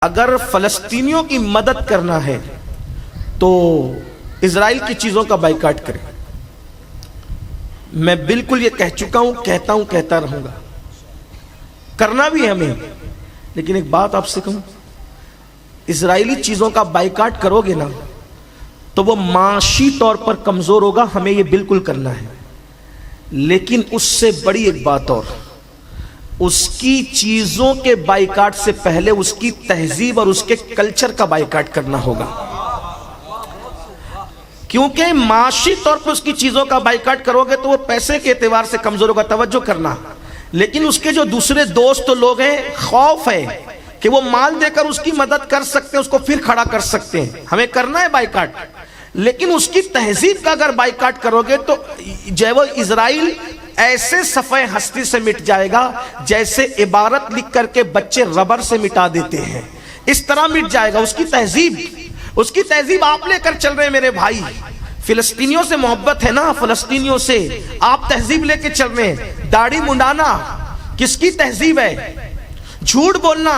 اگر فلسطینیوں کی مدد کرنا ہے تو اسرائیل کی چیزوں کا بائیکاٹ کریں۔ میں بالکل یہ کہہ چکا ہوں، کہتا رہوں گا، کرنا بھی ہے ہمیں۔ لیکن ایک بات آپ سے کہوں، اسرائیلی چیزوں کا بائیکاٹ کرو گے نا تو وہ معاشی طور پر کمزور ہوگا، ہمیں یہ بالکل کرنا ہے۔ لیکن اس سے بڑی ایک بات اور، اس کی چیزوں کے بائیکاٹ سے پہلے اس کی تہذیب اور اس کے کلچر کا بائیکاٹ کرنا ہوگا، کیونکہ معاشی طور پر اس کی چیزوں کا بائیکاٹ کرو گے تو وہ پیسے کے اعتبار سے کمزور ہوگا، توجہ کرنا۔ لیکن اس کے جو دوسرے دوست لوگ ہیں، خوف ہے کہ وہ مال دے کر اس کی مدد کر سکتے ہیں، اس کو پھر کھڑا کر سکتے ہیں، ہمیں کرنا ہے بائیکاٹ۔ لیکن اس کی تہذیب کا اگر بائیکاٹ کرو گے تو جو وہ اسرائیل ایسے صفحے ہستی سے مٹ جائے گا جیسے عبارت لکھ کر کے بچے ربر سے مٹا دیتے ہیں، اس طرح مٹ جائے گا۔ اس کی تہذیب آپ لے کر چل رہے ہیں میرے بھائی، فلسطینیوں سے محبت ہے نا، فلسطینیوں سے آپ تہذیب لے کے چل رہے ہیں۔ داڑھی منڈانا کس کی تہذیب ہے؟ جھوٹ بولنا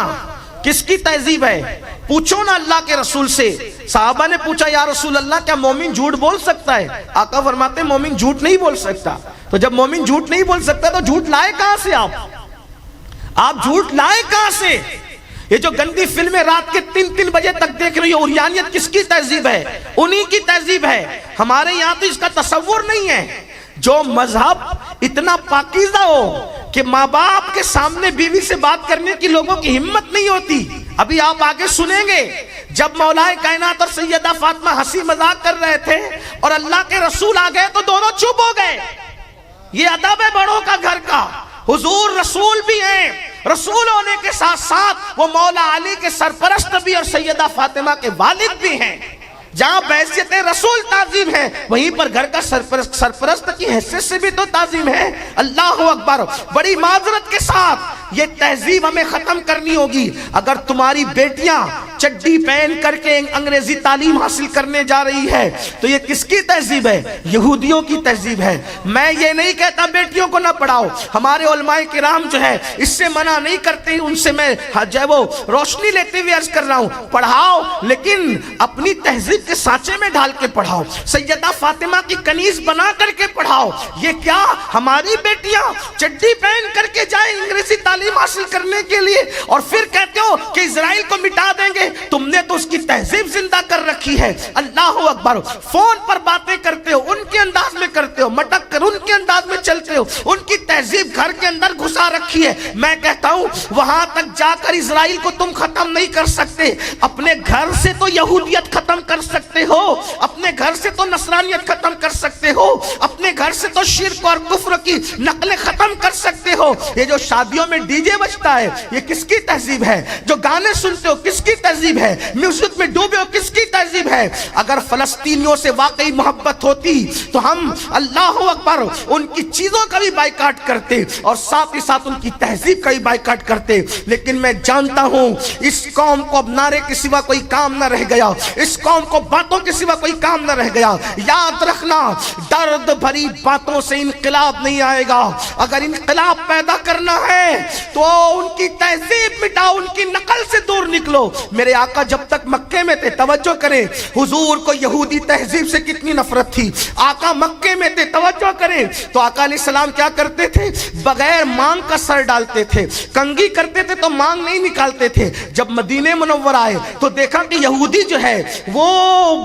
کس کی تہذیب ہے؟ پوچھو نا اللہ کے رسول سے۔ صحابہ نے پوچھا یا رسول اللہ کیا مومن جھوٹ بول سکتا ہے؟ آقا فرماتے ہیں مومن جھوٹ نہیں بول سکتا۔ تو جب مومن جھوٹ نہیں بول سکتا تو جھوٹ لائے کہاں سے آپ جھوٹ لائے کہاں سے؟ یہ جو گندی فلمیں رات کے 3 بجے تک دیکھ رہی ہو، اوریانیت کس کی تہذیب ہے؟ انہی کی تہذیب ہے۔ ہمارے یہاں تو اس کا تصور نہیں ہے۔ جو مذہب اتنا پاکیزہ ہو کہ ماں باپ کے سامنے بیوی سے بات کرنے کی لوگوں کی ہمت نہیں ہوتی۔ ابھی آپ آگے سنیں گے، جب مولا کائنات اور سیدہ فاطمہ ہنسی مذاق کر رہے تھے اور اللہ کے رسول آ گئے تو دونوں چپ ہو گئے۔ یہ ادب ہے بڑوں کا گھر کا۔ حضور رسول بھی ہیں، رسول ہونے کے ساتھ ساتھ وہ مولا علی کے سرپرست بھی اور سیدہ فاطمہ کے والد بھی ہیں۔ جہاں بحیثیت رسول تعظیم ہے، وہیں پر گھر کا سرپرست کی حیثیت سے بھی تو تعظیم ہے۔ اللہ اکبر۔ بڑی معذرت کے ساتھ یہ تہذیب ہمیں ختم کرنی ہوگی۔ اگر تمہاری بیٹیاں چڈی پہن کر کے انگریزی تعلیم حاصل کرنے جا رہی ہے تو یہ کس کی تہذیب ہے؟ یہودیوں کی تہذیب ہے۔ میں یہ نہیں کہتا بیٹیوں کو نہ پڑھاؤ، ہمارے علماء کرام جو ہے اس سے منع نہیں کرتے، ان سے میں جو ہے وہ روشنی لیتے ہوئے عرض کر رہا ہوں، پڑھاؤ لیکن اپنی تہذیب کے سانچے میں ڈال کے پڑھاؤ، سیدہ فاطمہ کی کنیز بنا کر کے پڑھاؤ۔ یہ کیا ہماری بیٹیاں چڈی پہن کر کے جائیں انگریزی تعلیم حاصل کرنے کے لیے اور پھر کہتے ہو کہ اسرائیل کو مٹا دیں گے؟ تم نے تو اس کی تہذیب زندہ کر رکھی ہے۔ اللہ اکبر۔ فون پر باتیں کرتے ہو، ان کے انداز میں کرتے ہو، مٹک کر ان کے انداز میں چلتے ہو، ان کی تہذیب گھر کے اندر گھسا رکھی ہے۔ میں کہتا ہوں وہاں تک جا کر اسرائیل کو تم ختم نہیں کر سکتے، اپنے گھر سے تو یہودیت ختم کر سکتے ہو، اپنے گھر سے تو نصرانیت ختم کر سکتے ہو، اپنے گھر سے تو شرک اور کفر کی نقلیں ختم کر سکتے ہو۔ یہ جو شادیوں میں ڈی جے بجتا ہے یہ کس کی تہذیب ہے؟ جو گانے سنتے ہو کس کی تہذیب ہے؟ میوزک میں ڈوبے ہو کس کی تہذیب ہے؟ اگر فلسطینیوں سے واقعی محبت ہوتی تو ہم اللہ اکبر ان کی چیزوں کا بھی بائیکاٹ کرتے اور ساتھ ہی ساتھ ان کی تہذیب کا بھی بائیکاٹ کرتے۔ لیکن میں جانتا ہوں اس قوم کو اب نعرے کے سوا کوئی کام نہ رہ گیا، اس قوم کو باتوں کے سوا کوئی کام نہ رہ گیا۔ یاد رکھنا، درد بھری باتوں سے انقلاب نہیں آئے گا۔ اگر انقلاب پیدا کرنا ہے تو ان کی تہذیب مٹاؤ، ان کی نقل سے دور نکلو۔ میرے آقا جب تک مکے میں تھے، توجہ کریں، حضور کو یہودی تہذیب سے کتنی نفرت تھی۔ آقا مکے میں تھے، توجہ کریں، تو آقا علیہ السلام کیا کرتے تھے؟ بغیر مانگ کا سر ڈالتے تھے، کنگھی کرتے تھے تو مانگ نہیں نکالتے تھے۔ جب مدینہ منور آئے تو دیکھا کہ یہودی جو ہے وہ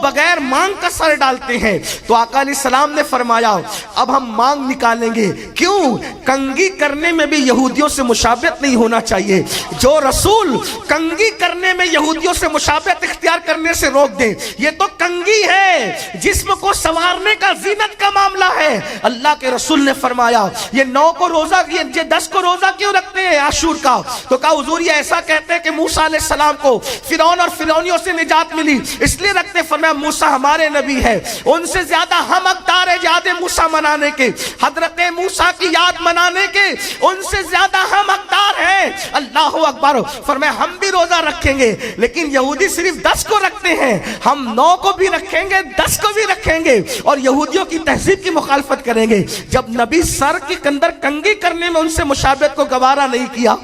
بغیر مانگ کا سر ڈالتے ہیں، تو آقا علیہ السلام نے فرمایا اب ہم مانگ نکالیں گے۔ کیوں؟ کنگھی کرنے میں بھی یہودیوں سے مشابہت نہیں ہونا چاہیے۔ جو رسول کنگھی کرنے میں یہودیوں سے مشابہت اختیار کرنے سے روک دے، یہ تو کنگھی ہے، جسم کو سنوارنے کا، زینت کا معاملہ ہے۔ اللہ کے رسول نے فرمایا یہ 9 کو روزہ، یہ 10 کو روزہ کیوں رکھتے ہیں عاشور کا؟ تو کہا حضور یہ ایسا کہتے ہیں کہ موسیٰ علیہ السلام کو فرعون اور فرعونیوں سے نجات ملی، اس لیے رکھتے۔ فرمایا موسیٰ ہمارے نبی ہے، ان سے زیادہ ہم حقدار ہے جہاد موسیٰ منانے کے, حضرت موسیٰ کی یاد منانے کے, ان سے زیادہ ہم حقدار ہیں. اللہ اکبر. فرمایا ہم بھی روزہ رکھیں گے, لیکن یہودی صرف 10 کو رکھتے ہیں, ہم 9 کو بھی رکھیں گے, 10 کو بھی رکھیں گے, اور یہودیوں کی تہذیب کی مخالفت کریں گے. جب نبی سر کے اندر کنگھی کرنے میں ان سے مشابہت کو گوارا نہیں کیا,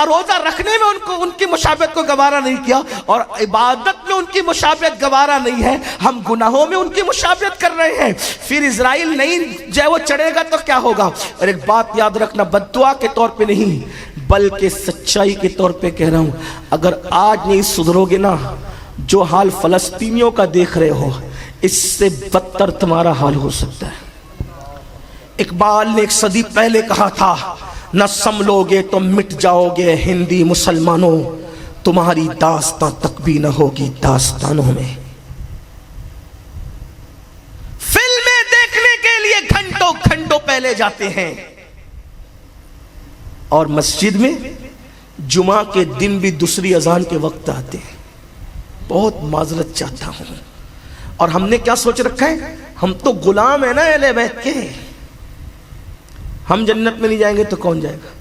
روزہ رکھنے میں ان کی مشابہت کو گوارا نہیں کیا, اور عبادت میں ان کی مشابہت گوارا نہیں ہے, ہم گناہوں میں ان کی مشابہت کر رہے ہیں. پھر اسرائیل نہیں جائے وہ چڑھے گا تو کیا ہوگا؟ اور ایک بات یاد رکھنا, بد دعا کے طور پہ نہیں بلکہ سچائی کے طور پہ کہہ رہا ہوں, اگر آج نہیں سدھرو گے نا, جو حال فلسطینیوں کا دیکھ رہے ہو اس سے بدتر تمہارا حال ہو سکتا ہے. اقبال نے 1 صدی پہلے کہا تھا, نہ سنبھلو گے تو مٹ جاؤ گے ہندی مسلمانوں, تمہاری داستان تک بھی نہ ہوگی داستانوں میں. فلمیں دیکھنے کے لیے گھنٹوں گھنٹوں پہلے جاتے ہیں, اور مسجد میں جمعہ کے دن بھی دوسری اذان کے وقت آتے ہیں. بہت معذرت چاہتا ہوں, اور ہم نے کیا سوچ رکھا ہے, ہم تو غلام ہیں نا اہل بیت کے, ہم جنت میں نہیں جائیں گے تو کون جائے گا؟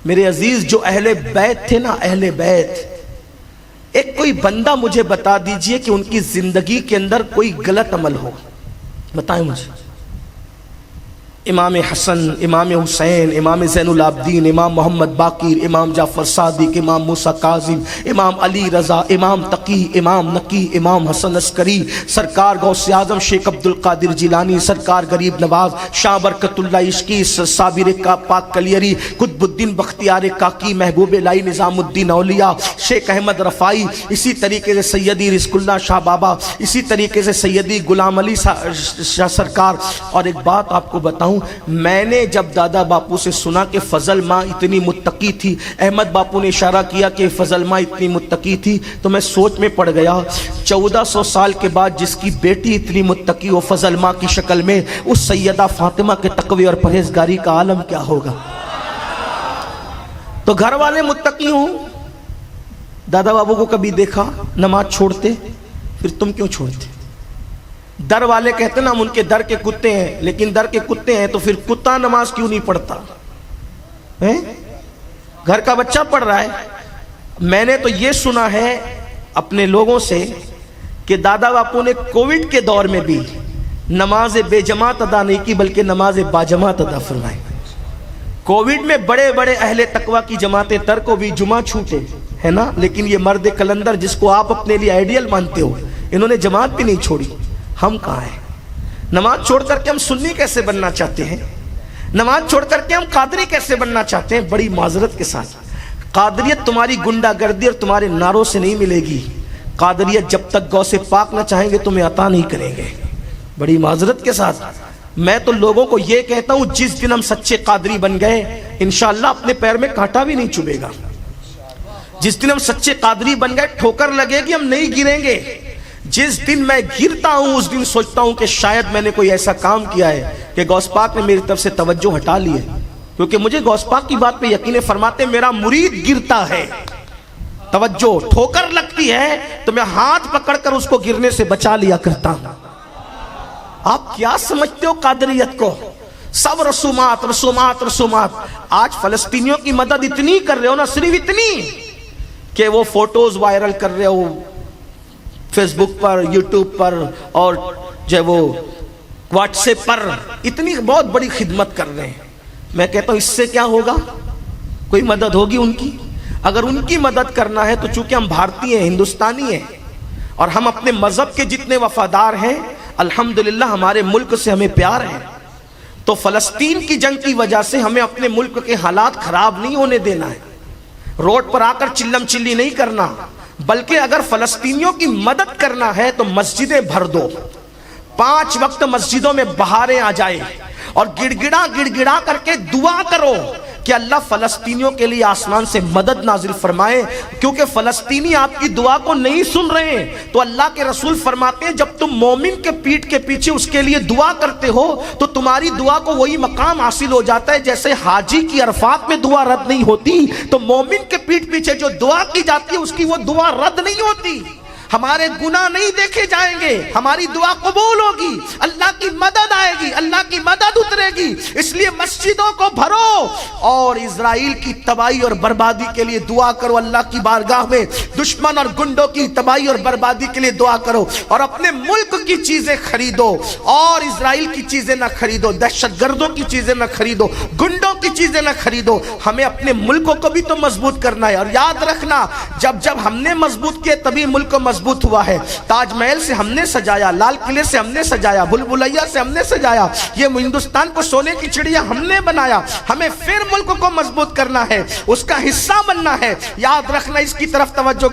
میرے عزیز, جو اہل بیت تھے نا, اہل بیت, ایک کوئی بندہ مجھے بتا دیجئے کہ ان کی زندگی کے اندر کوئی غلط عمل ہو, بتائیں مجھے. امام حسن, امام حسین, امام زین العابدین, امام محمد باقر, امام جعفر صادق, امام موسیٰ کاظم, امام علی رضا, امام تقی, امام نقی, امام حسن عسکری, سرکار غوث اعظم شیخ عبد القادر جیلانی, سرکار غریب نواز, شاہ برکت اللہ عشقی, صابر پاک کلیری, قطب الدین بختیار کاکی, محبوب الہی نظام الدین اولیاء, شیخ احمد رفائی, اسی طریقے سے سیدی رزق اللہ شاہ بابا, اسی طریقے سے سیدی غلام علی شاہ سرکار. اور ایک بات آپ کو بتاؤں, میں نے جب دادا باپو سے سنا کہ فضل ماں اتنی متقی تھی, احمد باپو نے اشارہ کیا کہ فضل ماں اتنی متقی تھی, تو میں سوچ میں پڑ گیا, 1400 سال کے بعد جس کی بیٹی اتنی متقی ہو فضل ماں کی شکل میں, اس سیدہ فاطمہ کے تقوی اور پرہیزگاری کا عالم کیا ہوگا. تو گھر والے متقی ہوں, دادا بابو کو کبھی دیکھا نماز چھوڑتے, پھر تم کیوں چھوڑتے؟ در والے کہتے ہیں نا ہم ان کے در کے کتے ہیں, لیکن در کے کتے ہیں تو پھر کتا نماز کیوں نہیں پڑھتا؟ گھر کا بچہ پڑھ رہا ہے. میں نے تو یہ سنا ہے اپنے لوگوں سے کہ دادا باپو نے کووڈ کے دور میں بھی نماز بے جماعت ادا نہیں کی بلکہ نماز با جماعت ادا فرمائی. کووڈ میں بڑے بڑے اہل تقوی کی جماعتیں ترک کو بھی جمعہ چھوٹے ہے نا, لیکن یہ مرد کلندر جس کو آپ اپنے لیے آئیڈیل مانتے ہو, انہوں نے جماعت بھی نہیں چھوڑی. ہم کہاں ہیں؟ نماز چھوڑ کر کے ہم سنی کیسے بننا چاہتے ہیں, نماز چھوڑ کر کے ہم قادری کیسے بننا چاہتے ہیں. بڑی معذرت کے ساتھ, قادریت تمہاری گنڈا گردی اور تمہارے نعروں سے نہیں ملے گی. قادریت جب تک غوث پاک نہ چاہیں گے تمہیں عطا نہیں کریں گے. بڑی معذرت کے ساتھ میں تو لوگوں کو یہ کہتا ہوں, جس دن ہم سچے قادری بن گئے انشاءاللہ اپنے پیر میں کانٹا بھی نہیں چبھے گا. جس دن ہم سچے قادری بن گئے ٹھوکر لگے گی, ہم نہیں گریں گے. جس دن میں گرتا ہوں اس دن سوچتا ہوں کہ شاید میں نے کوئی ایسا کام کیا ہے کہ غوث پاک نے میری طرف سے توجہ ہٹا لی ہے, کیونکہ مجھے غوث پاک کی بات پہ یقین فرماتے میرا مرید گرتا ہے, توجہ ٹھوکر لگتی ہے تو میں ہاتھ پکڑ کر اس کو گرنے سے بچا لیا کرتا ہوں. آپ کیا سمجھتے ہو قادریت کو؟ سب رسومات رسومات رسومات. آج فلسطینیوں کی مدد اتنی کر رہے ہو نا, صرف اتنی کہ وہ فوٹوز وائرل کر رہے ہو فیس بک پر, یوٹیوب پر, اور جو وہ واٹس ایپ پر, اتنی بہت بڑی خدمت کر رہے ہیں. میں کہتا ہوں اس سے کیا ہوگا؟ کوئی مدد ہوگی ان کی؟ اگر ان کی مدد کرنا ہے تو چونکہ ہم بھارتی ہیں, ہندوستانی ہیں, اور ہم اپنے مذہب کے جتنے وفادار ہیں, الحمدللہ ہمارے ملک سے ہمیں پیار ہے, تو فلسطین کی جنگ کی وجہ سے ہمیں اپنے ملک کے حالات خراب نہیں ہونے دینا ہے. روڈ پر آ کر چلم چلی نہیں کرنا, بلکہ اگر فلسطینیوں کی مدد کرنا ہے تو مسجدیں بھر دو, 5 وقت مسجدوں میں بہاریں آ جائے, اور گڑ گڑا کر کے دعا کرو کہ اللہ فلسطینیوں کے لیے آسمان سے مدد نازل فرمائے, کیونکہ فلسطینی آپ کی دعا کو نہیں سن رہے ہیں. تو اللہ کے رسول فرماتے ہیں جب تم مومن کے پیٹھ کے پیچھے اس کے لیے دعا کرتے ہو تو تمہاری دعا کو وہی مقام حاصل ہو جاتا ہے جیسے حاجی کی عرفات میں دعا رد نہیں ہوتی, تو مومن کے پیٹھ پیچھے جو دعا کی جاتی ہے اس کی وہ دعا رد نہیں ہوتی. ہمارے گناہ نہیں دیکھے جائیں گے، ہماری دعا قبول ہوگی، اللہ کی مدد آئے گی، اللہ کی مدد اترے گی۔ اس لیے مسجدوں کو بھرو اور اسرائیل کی تباہی اور بربادی کے لیے دعا کرو، اللہ کی بارگاہ میں دشمن اور گنڈوں کی تباہی اور بربادی کے لیے دعا کرو، اور اپنے ملک کی چیزیں خریدو اور اسرائیل کی چیزیں نہ خریدو، دہشت گردوں کی چیزیں نہ خریدو، گنڈوں کی چیزیں نہ خریدو۔ ہمیں اپنے ملکوں کو بھی تو مضبوط کرنا ہے، اور یاد رکھنا جب ہم نے مضبوط کیا تبھی ملک کو مضبوط ہوا ہے۔ تاج محل سے ہم نے سجایا، لال قلعے سے ہم نے سجایا، بھول بھلیا سے ہم نے سجایا، یہ ہندوستان کو سونے کی چڑیا ہم نے بنایا۔ ہمیں پھر ملک کو مضبوط کرنا ہے، اس کا حصہ بننا ہے۔ یاد رکھنا، اس کی طرف توجہ